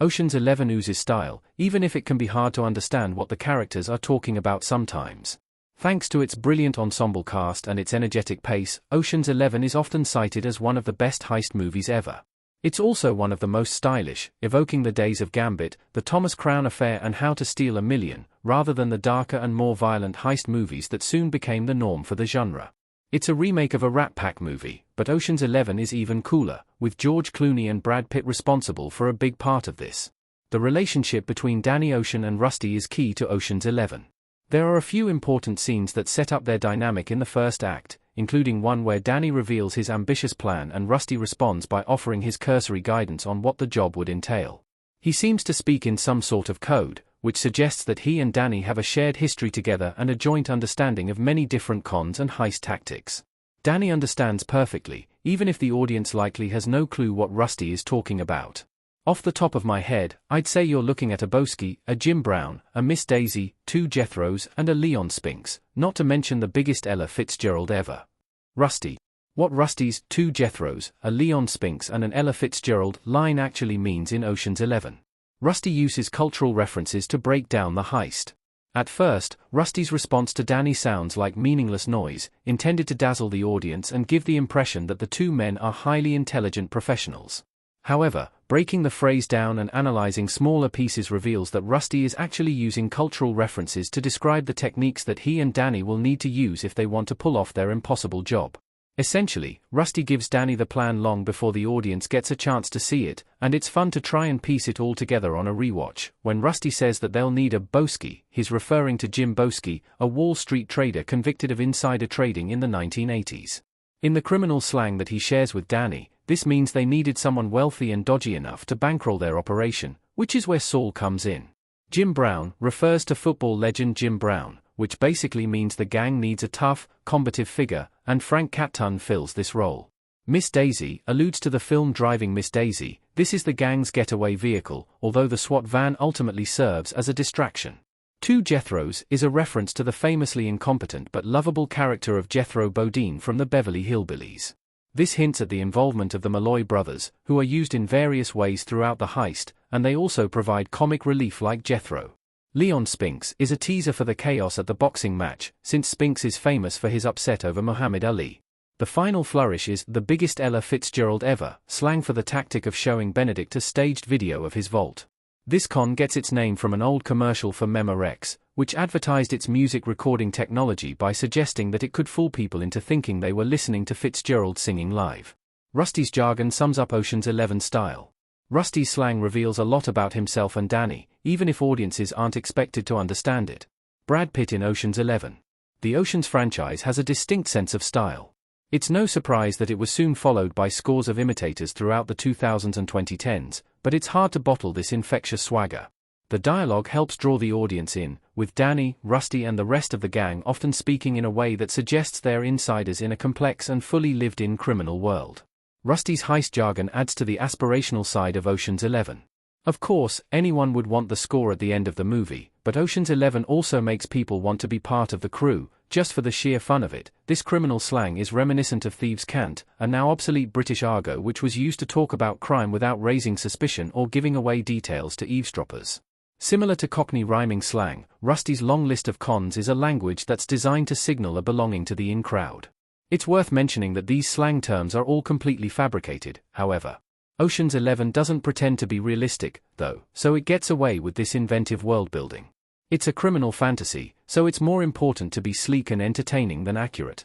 Ocean's 11 oozes style, even if it can be hard to understand what the characters are talking about sometimes. Thanks to its brilliant ensemble cast and its energetic pace, Ocean's 11 is often cited as one of the best heist movies ever. It's also one of the most stylish, evoking the days of Gambit, the Thomas Crown Affair and How to Steal a Million, rather than the darker and more violent heist movies that soon became the norm for the genre. It's a remake of a Rat Pack movie, but Ocean's 11 is even cooler, with George Clooney and Brad Pitt responsible for a big part of this. The relationship between Danny Ocean and Rusty is key to Ocean's 11. There are a few important scenes that set up their dynamic in the first act, including one where Danny reveals his ambitious plan and Rusty responds by offering his cursory guidance on what the job would entail. He seems to speak in some sort of code, which suggests that he and Danny have a shared history together and a joint understanding of many different cons and heist tactics. Danny understands perfectly, even if the audience likely has no clue what Rusty is talking about. Off the top of my head, I'd say you're looking at a Boski, a Jim Brown, a Miss Daisy, 2 Jethros and a Leon Spinks, not to mention the biggest Ella Fitzgerald ever. Rusty. What Rusty's 2 Jethros, a Leon Spinks and an Ella Fitzgerald line actually means in Ocean's 11. Rusty uses cultural references to break down the heist. At first, Rusty's response to Danny sounds like meaningless noise, intended to dazzle the audience and give the impression that the two men are highly intelligent professionals. However, breaking the phrase down and analyzing smaller pieces reveals that Rusty is actually using cultural references to describe the techniques that he and Danny will need to use if they want to pull off their impossible job. Essentially, Rusty gives Danny the plan long before the audience gets a chance to see it, and it's fun to try and piece it all together on a rewatch. When Rusty says that they'll need a Boski, he's referring to Jim Boski, a Wall Street trader convicted of insider trading in the 1980s. In the criminal slang that he shares with Danny, this means they needed someone wealthy and dodgy enough to bankroll their operation, which is where Saul comes in. Jim Brown refers to football legend Jim Brown, which basically means the gang needs a tough, combative figure, and Frank Catton fills this role. Miss Daisy alludes to the film Driving Miss Daisy. This is the gang's getaway vehicle, although the SWAT van ultimately serves as a distraction. 2 Jethros is a reference to the famously incompetent but lovable character of Jethro Bodine from the Beverly Hillbillies. This hints at the involvement of the Malloy brothers, who are used in various ways throughout the heist, and they also provide comic relief like Jethro. Leon Spinks is a teaser for the chaos at the boxing match, since Spinks is famous for his upset over Muhammad Ali. The final flourish is the biggest Ella Fitzgerald ever, slang for the tactic of showing Benedict a staged video of his vault. This con gets its name from an old commercial for Memorex, which advertised its music recording technology by suggesting that it could fool people into thinking they were listening to Fitzgerald singing live. Rusty's jargon sums up Ocean's 11 style. Rusty's slang reveals a lot about himself and Danny, even if audiences aren't expected to understand it. Brad Pitt in Ocean's 11. The Ocean's franchise has a distinct sense of style. It's no surprise that it was soon followed by scores of imitators throughout the 2000s and 2010s, but it's hard to bottle this infectious swagger. The dialogue helps draw the audience in, with Danny, Rusty and the rest of the gang often speaking in a way that suggests they're insiders in a complex and fully lived-in criminal world. Rusty's heist jargon adds to the aspirational side of Ocean's 11. Of course, anyone would want the score at the end of the movie, but Ocean's 11 also makes people want to be part of the crew, just for the sheer fun of it. This criminal slang is reminiscent of thieves' cant, a now obsolete British argot which was used to talk about crime without raising suspicion or giving away details to eavesdroppers. Similar to Cockney rhyming slang, Rusty's long list of cons is a language that's designed to signal a belonging to the in-crowd. It's worth mentioning that these slang terms are all completely fabricated, however. Ocean's 11 doesn't pretend to be realistic, though, so it gets away with this inventive world-building. It's a criminal fantasy, so it's more important to be sleek and entertaining than accurate.